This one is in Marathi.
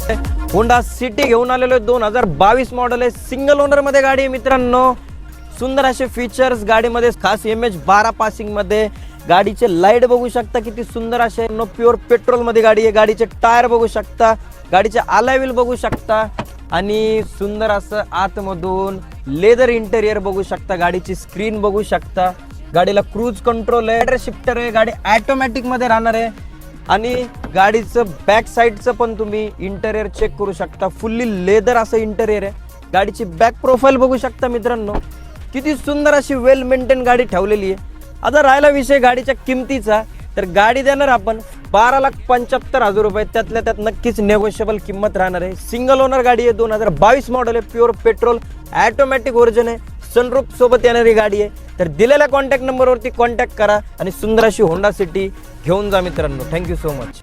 होंडा सिटी घेऊन आलेलो आहे, 2022 मॉडेल आहे, सिंगल ओनर मध्ये गाडी आहे मित्रांनो। सुंदर असे फीचर्स गाडीमध्ये, खास MH12 पासिंग मध्ये। गाडीचे लाईट बघू शकता किती सुंदर असे, प्युअर पेट्रोल मध्ये गाडी आहे। गाडीचे टायर बघू शकता, गाडीचे अलॉय व्हील बघू शकता आणि सुंदर असं आतमधून लेदर इंटेरियर बघू शकता। गाडीची स्क्रीन बघू शकता, गाडीला क्रूज कंट्रोल आहे, ॲड्रेस शिफ्टर आहे, गाडी ऑटोमॅटिक मध्ये राहणार आहे आणि गाडीचं बॅक साईडचं पण तुम्ही इंटेरियर चेक करू शकता। फुल्ली लेदर असं इंटेरियर आहे। गाडीची बॅक प्रोफाईल बघू शकता मित्रांनो, किती सुंदर अशी वेल मेंटेन गाडी ठेवलेली आहे। आता राहिला विषय गाडीच्या किमतीचा, तर गाडी देणार आपण 12,75,000 रुपये, त्यातल्या त्यात नक्कीच नेगोशिएबल किंमत राहणार आहे। सिंगल ओनर गाडी आहे, 2022 मॉडेल आहे, प्युअर पेट्रोल ऑटोमॅटिक व्हर्जन आहे, सनरूफ सोबत येणारी गाडी आहे। तर दिलेल्या कॉन्टॅक्ट नंबरवरती कॉन्टॅक्ट करा आणि सुंदर अशी होंडा सिटी घेऊन जा मित्रांनो। Thank you so much.